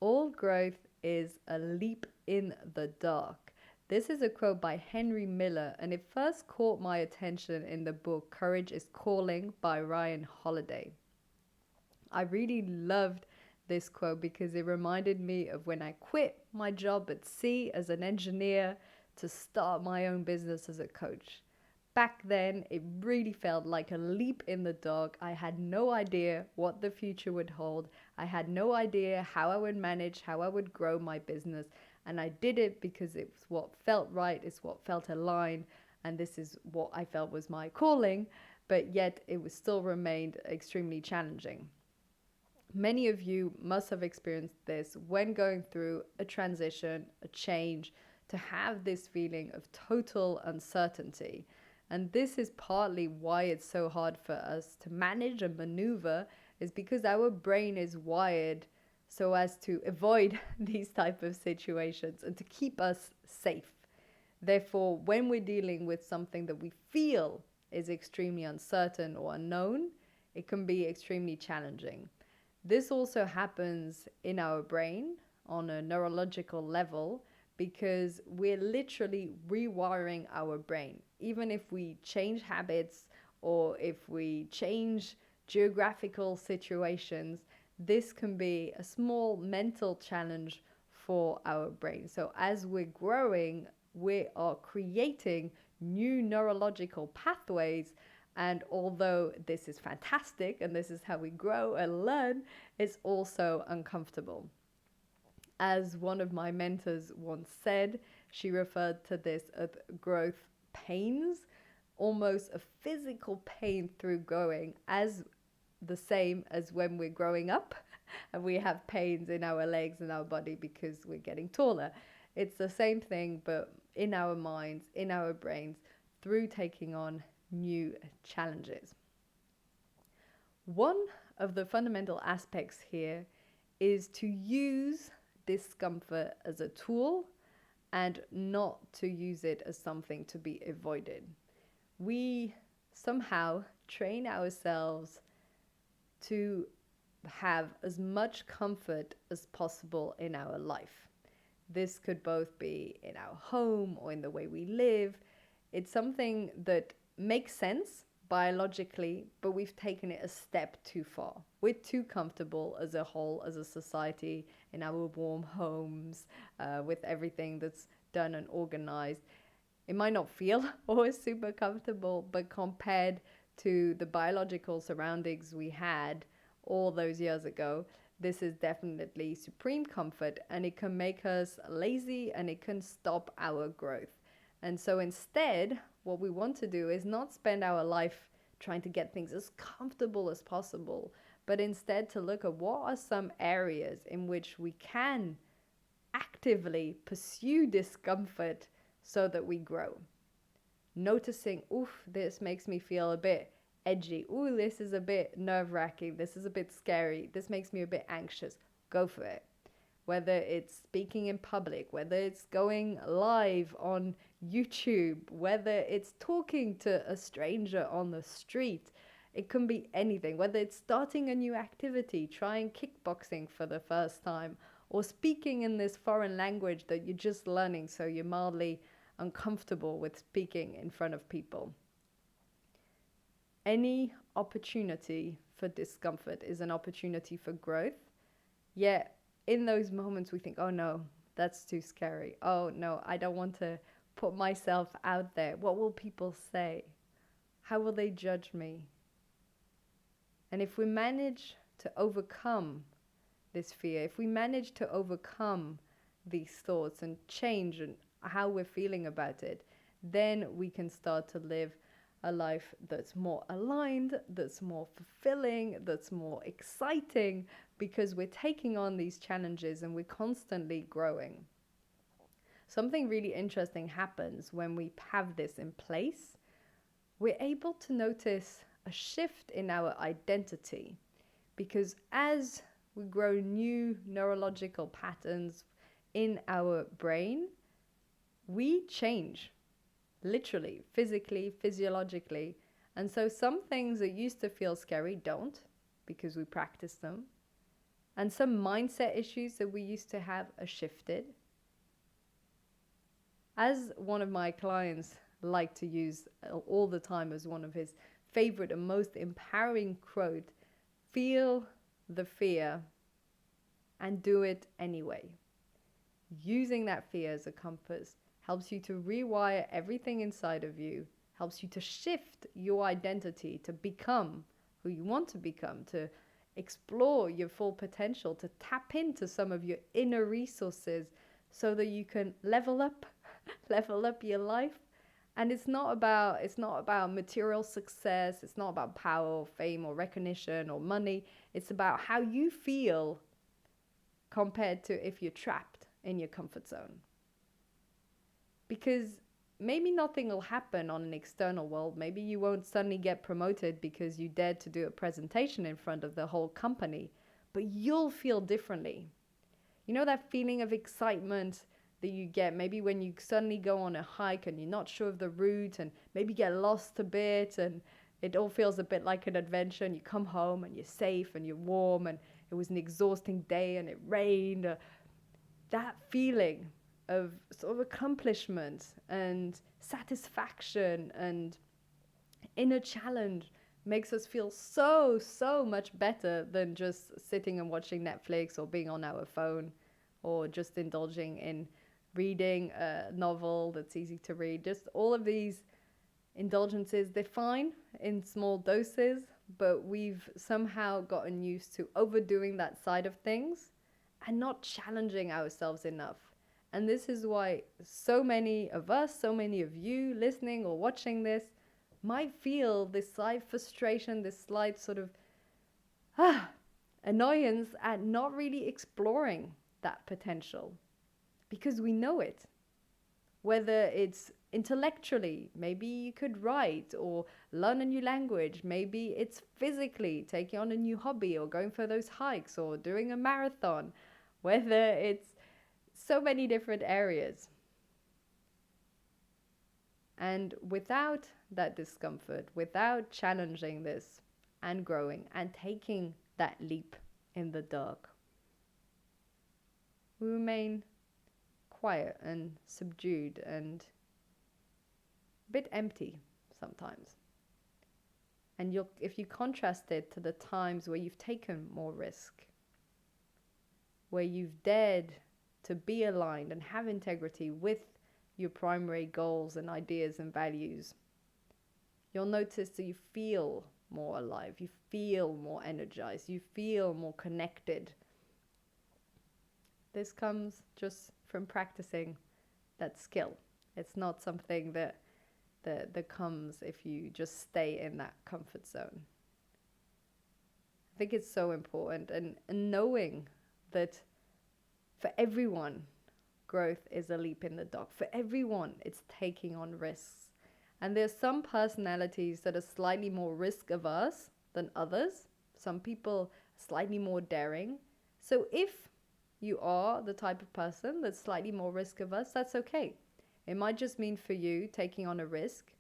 All growth is a leap in the dark. This is a quote by Henry Miller, and it first caught my attention in the book Courage is Calling by Ryan Holiday. I really loved this quote because it reminded me of when I quit my job at sea as an engineer to start my own business as a coach. Back then, it really felt like a leap in the dark. I had no idea what the future would hold. I had no idea how I would manage, how I would grow my business. And I did it because it's what felt right, it's what felt aligned, and this is what I felt was my calling. But yet, it was still remained extremely challenging. Many of you must have experienced this when going through a transition, a change, to have this feeling of total uncertainty. And this is partly why it's so hard for us to manage and maneuver, is because our brain is wired so as to avoid these type of situations and to keep us safe. Therefore, when we're dealing with something that we feel is extremely uncertain or unknown, it can be extremely challenging. This also happens in our brain on a neurological level because we're literally rewiring our brain. Even if we change habits or if we change geographical situations, this can be a small mental challenge for our brain. So, as we're growing, we are creating new neurological pathways. And although this is fantastic and this is how we grow and learn, it's also uncomfortable. As one of my mentors once said, she referred to this as growth pains, almost a physical pain through growing, as the same as when we're growing up and we have pains in our legs and our body because we're getting taller. It's the same thing, but in our minds, in our brains, through taking on new challenges. One of the fundamental aspects here is to use discomfort as a tool and not to use it as something to be avoided. We somehow train ourselves to have as much comfort as possible in our life. This could both be in our home or in the way we live. It's something that makes sense biologically, but we've taken it a step too far. We're too comfortable as a whole, as a society, in our warm homes, with everything that's done and organized. It might not feel always super comfortable, but compared to the biological surroundings we had all those years ago, this is definitely supreme comfort, and it can make us lazy and it can stop our growth. And so instead, what we want to do is not spend our life trying to get things as comfortable as possible, but instead to look at what are some areas in which we can actively pursue discomfort so that we grow. Noticing, oof, this makes me feel a bit edgy. Ooh, this is a bit nerve wracking. This is a bit scary. This makes me a bit anxious. Go for it. Whether it's speaking in public, whether it's going live on YouTube, whether it's talking to a stranger on the street, it can be anything. Whether it's starting a new activity, trying kickboxing for the first time, or speaking in this foreign language that you're just learning, so you're mildly uncomfortable with speaking in front of people. Any opportunity for discomfort is an opportunity for growth. Yet in those moments we think, oh no, that's too scary. Oh no, I don't want to put myself out there. What will people say? How will they judge me? And if we manage to overcome this fear, if we manage to overcome these thoughts and change how we're feeling about it, then we can start to live a life that's more aligned, that's more fulfilling, that's more exciting, because we're taking on these challenges and we're constantly growing. Something really interesting happens when we have this in place. We're able to notice a shift in our identity, because as we grow new neurological patterns in our brain, we change, literally, physically, physiologically. And so some things that used to feel scary don't, because we practice them. And some mindset issues that we used to have are shifted. As one of my clients liked to use all the time as one of his favorite and most empowering quote, feel the fear and do it anyway. Using that fear as a compass helps you to rewire everything inside of you, helps you to shift your identity to become who you want to become, to explore your full potential, to tap into some of your inner resources so that you can level up level up your life. And it's not about material success, it's not about power or fame or recognition or money. It's about how you feel compared to if you're trapped in your comfort zone. Because maybe nothing will happen on an external world. Maybe you won't suddenly get promoted because you dared to do a presentation in front of the whole company, but you'll feel differently. You know that feeling of excitement that you get maybe when you suddenly go on a hike and you're not sure of the route and maybe get lost a bit and it all feels a bit like an adventure, and you come home and you're safe and you're warm and it was an exhausting day and it rained. That feeling of sort of accomplishment and satisfaction and inner challenge makes us feel so much better than just sitting and watching Netflix or being on our phone or just indulging in reading a novel that's easy to read. Just all of these indulgences, they're fine in small doses, but we've somehow gotten used to overdoing that side of things and not challenging ourselves enough. And this is why so many of us, so many of you listening or watching this might feel this slight frustration, this slight sort of annoyance at not really exploring that potential, because we know it. Whether it's intellectually, maybe you could write or learn a new language, maybe it's physically taking on a new hobby or going for those hikes or doing a marathon, whether it's so many different areas. And without that discomfort, without challenging this and growing and taking that leap in the dark, we remain quiet and subdued and a bit empty sometimes. And if you contrast it to the times where you've taken more risk, where you've dared to be aligned and have integrity with your primary goals and ideas and values, you'll notice that you feel more alive, you feel more energized, you feel more connected. This comes just from practicing that skill. It's not something that comes if you just stay in that comfort zone. I think it's so important, and knowing that for everyone, growth is a leap in the dark. For everyone, it's taking on risks. And there's some personalities that are slightly more risk averse than others. Some people are slightly more daring. So if you are the type of person that's slightly more risk averse, that's okay. It might just mean for you taking on a risk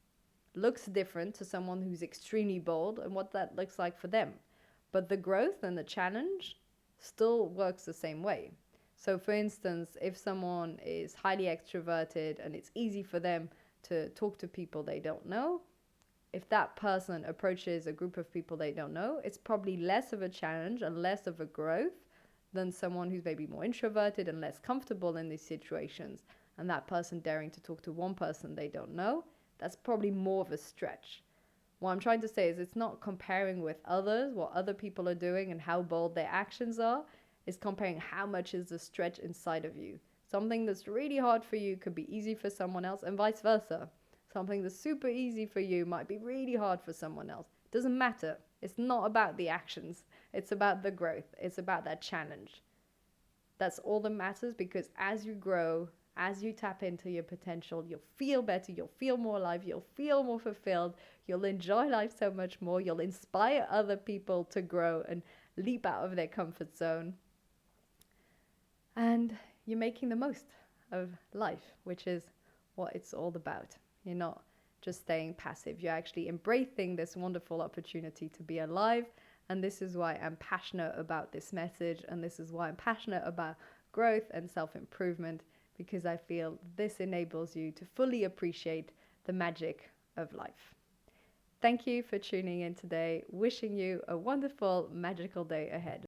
looks different to someone who's extremely bold and what that looks like for them. But the growth and the challenge still works the same way. So for instance, if someone is highly extroverted and it's easy for them to talk to people they don't know, if that person approaches a group of people they don't know, it's probably less of a challenge and less of a growth than someone who's maybe more introverted and less comfortable in these situations. And that person daring to talk to one person they don't know, that's probably more of a stretch. What I'm trying to say is it's not comparing with others, what other people are doing and how bold their actions are. It's comparing how much is the stretch inside of you. Something that's really hard for you could be easy for someone else, and vice versa. Something that's super easy for you might be really hard for someone else. It doesn't matter. It's not about the actions. It's about the growth. It's about that challenge. That's all that matters, because as you grow, as you tap into your potential, you'll feel better, you'll feel more alive, you'll feel more fulfilled, you'll enjoy life so much more, you'll inspire other people to grow and leap out of their comfort zone. And you're making the most of life, which is what it's all about. You're not just staying passive. You're actually embracing this wonderful opportunity to be alive And this is why I'm passionate about this message. And this is why I'm passionate about growth and self-improvement, because I feel this enables you to fully appreciate the magic of life. Thank you for tuning in today. Wishing you a wonderful, magical day ahead.